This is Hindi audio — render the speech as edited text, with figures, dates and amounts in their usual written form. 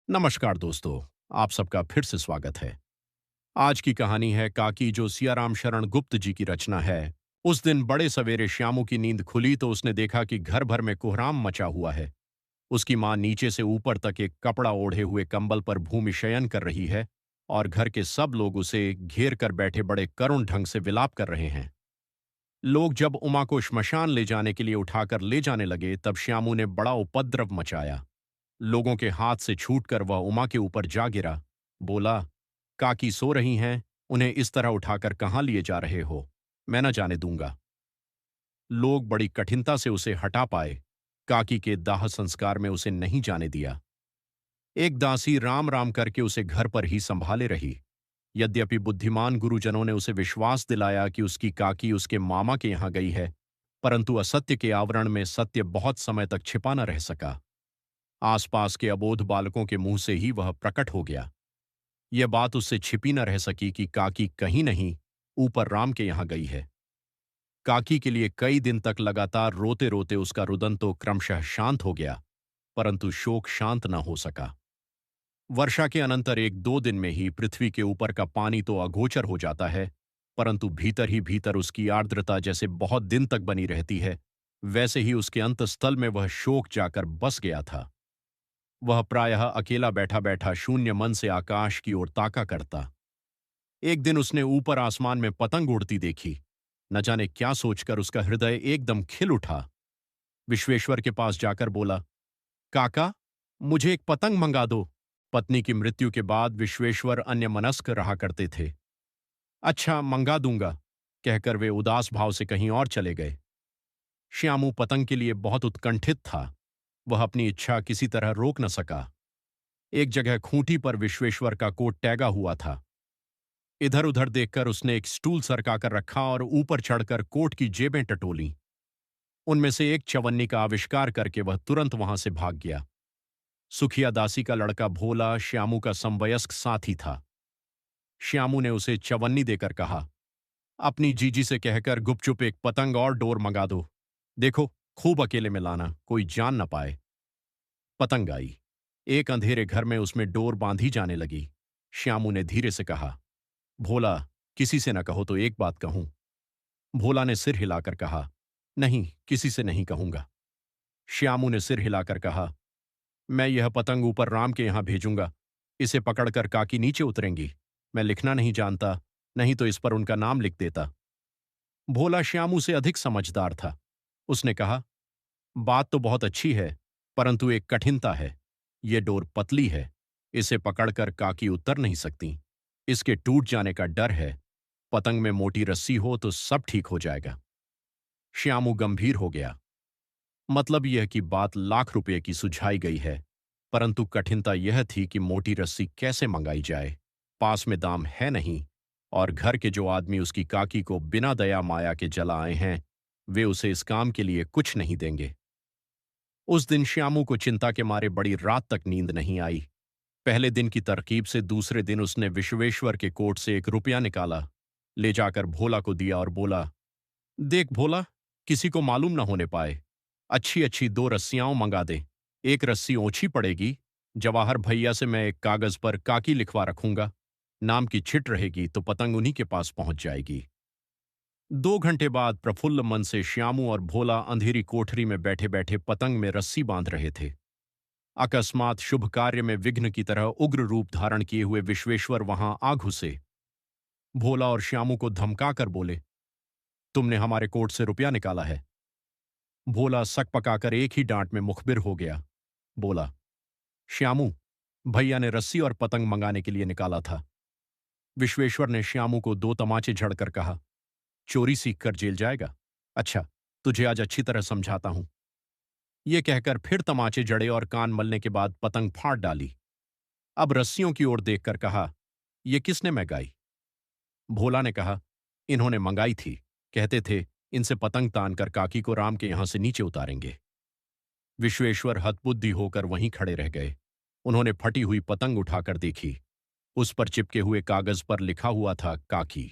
नमस्कार दोस्तों। आप सबका फिर से स्वागत है। आज की कहानी है काकी, जो सियाराम शरण गुप्त जी की रचना है। उस दिन बड़े सवेरे श्यामू की नींद खुली तो उसने देखा कि घर भर में कोहराम मचा हुआ है। उसकी मां नीचे से ऊपर तक एक कपड़ा ओढ़े हुए कंबल पर भूमि शयन कर रही है और घर के सब लोग उसे घेर कर बैठे बड़े करुण ढंग से विलाप कर रहे हैं। लोग जब उमा को श्मशान ले जाने के लिए उठाकर ले जाने लगे तब श्यामू ने बड़ा उपद्रव मचाया। लोगों के हाथ से छूटकर वह उमा के ऊपर जा गिरा। बोला, काकी सो रही हैं, उन्हें इस तरह उठाकर कहाँ लिए जा रहे हो? मैं न जाने दूंगा। लोग बड़ी कठिनता से उसे हटा पाए। काकी के दाह संस्कार में उसे नहीं जाने दिया। एक दासी राम राम करके उसे घर पर ही संभाले रही। यद्यपि बुद्धिमान गुरुजनों ने उसे विश्वास दिलाया कि उसकी काकी उसके मामा के यहां गई है, परंतु असत्य के आवरण में सत्य बहुत समय तक छिपा न रह सका। आसपास के अबोध बालकों के मुंह से ही वह प्रकट हो गया। यह बात उससे छिपी न रह सकी कि काकी कहीं नहीं ऊपर राम के यहां गई है। काकी के लिए कई दिन तक लगातार रोते रोते उसका रुदन तो क्रमशः शांत हो गया, परंतु शोक शांत न हो सका। वर्षा के अनंतर एक दो दिन में ही पृथ्वी के ऊपर का पानी तो अगोचर हो जाता है, परंतु भीतर ही भीतर उसकी आर्द्रता जैसे बहुत दिन तक बनी रहती है, वैसे ही उसके अंतस्थल में वह शोक जाकर बस गया था। वह प्रायः अकेला बैठा बैठा शून्य मन से आकाश की ओर ताका करता। एक दिन उसने ऊपर आसमान में पतंग उड़ती देखी। न जाने क्या सोचकर उसका हृदय एकदम खिल उठा। विश्वेश्वर के पास जाकर बोला, काका, मुझे एक पतंग मंगा दो। पत्नी की मृत्यु के बाद विश्वेश्वर अन्यमनस्क रहा करते थे। अच्छा, मंगा दूंगा, कहकर वे उदास भाव से कहीं और चले गए। श्यामू पतंग के लिए बहुत उत्कंठित था। वह अपनी इच्छा किसी तरह रोक न सका। एक जगह खूंटी पर विश्वेश्वर का कोट टैगा हुआ था। इधर उधर देखकर उसने एक स्टूल सरकाकर रखा और ऊपर चढ़कर कोट की जेबें टटोली। उनमें से एक चवन्नी का आविष्कार करके वह तुरंत वहां से भाग गया। सुखिया दासी का लड़का भोला श्यामू का समवयस्क साथी था। श्यामू ने उसे चवन्नी देकर कहा, अपनी जीजी से कहकर गुपचुप एक पतंग और डोर मंगा दो। देखो, खूब अकेले में लाना, कोई जान न पाए। पतंग आई। एक अंधेरे घर में उसमें डोर बांधी जाने लगी। श्यामू ने धीरे से कहा, भोला, किसी से न कहो तो एक बात कहूं। भोला ने सिर हिलाकर कहा, नहीं, किसी से नहीं कहूंगा। श्यामू ने सिर हिलाकर कहा, मैं यह पतंग ऊपर राम के यहां भेजूंगा। इसे पकड़कर काकी नीचे उतरेंगी। मैं लिखना नहीं जानता, नहीं तो इस पर उनका नाम लिख देता। भोला श्यामू से अधिक समझदार था। उसने कहा, बात तो बहुत अच्छी है, परंतु एक कठिनता है। ये डोर पतली है, इसे पकड़कर काकी उतर नहीं सकती। इसके टूट जाने का डर है। पतंग में मोटी रस्सी हो तो सब ठीक हो जाएगा। श्यामू गंभीर हो गया। मतलब यह कि बात लाख रुपए की सुझाई गई है, परंतु कठिनता यह थी कि मोटी रस्सी कैसे मंगाई जाए। पास में दाम है नहीं, और घर के जो आदमी उसकी काकी को बिना दया माया के जला आए हैं, वे उसे इस काम के लिए कुछ नहीं देंगे। उस दिन श्यामू को चिंता के मारे बड़ी रात तक नींद नहीं आई। पहले दिन की तरकीब से दूसरे दिन उसने विश्वेश्वर के कोट से 1 रुपया निकाला, ले जाकर भोला को दिया और बोला, देख भोला, किसी को मालूम न होने पाए। अच्छी अच्छी 2 रस्सियां मंगा दे। एक रस्सी ओछी पड़ेगी। जवाहर भैया से मैं एक कागज पर काकी लिखवा रखूंगा। नाम की छिट रहेगी तो पतंग उन्हीं के पास पहुंच जाएगी। 2 घंटे बाद प्रफुल्ल मन से श्यामू और भोला अंधेरी कोठरी में बैठे बैठे पतंग में रस्सी बांध रहे थे। अकस्मात शुभ कार्य में विघ्न की तरह उग्र रूप धारण किए हुए विश्वेश्वर वहां आ घुसे। भोला और श्यामू को धमकाकर बोले, तुमने हमारे कोट से रुपया निकाला है। भोला सक पकाकर एक ही डांट में मुखबिर हो गया। बोला, श्यामू, भैया ने रस्सी और पतंग मंगाने के लिए निकाला था। विश्वेश्वर ने श्यामू को 2 तमाचे झड़कर कहा, चोरी सीख कर जेल जाएगा। अच्छा, तुझे आज अच्छी तरह समझाता हूं। ये कहकर फिर तमाचे जड़े और कान मलने के बाद पतंग फाड़ डाली। अब रस्सियों की ओर देखकर कहा, ये किसने मंगाई? भोला ने कहा, इन्होंने मंगाई थी। कहते थे इनसे पतंग तान कर काकी को राम के यहां से नीचे उतारेंगे। विश्वेश्वर हतबुद्धि होकर वहीं खड़े रह गए। उन्होंने फटी हुई पतंग उठाकर देखी। उस पर चिपके हुए कागज पर लिखा हुआ था, काकी।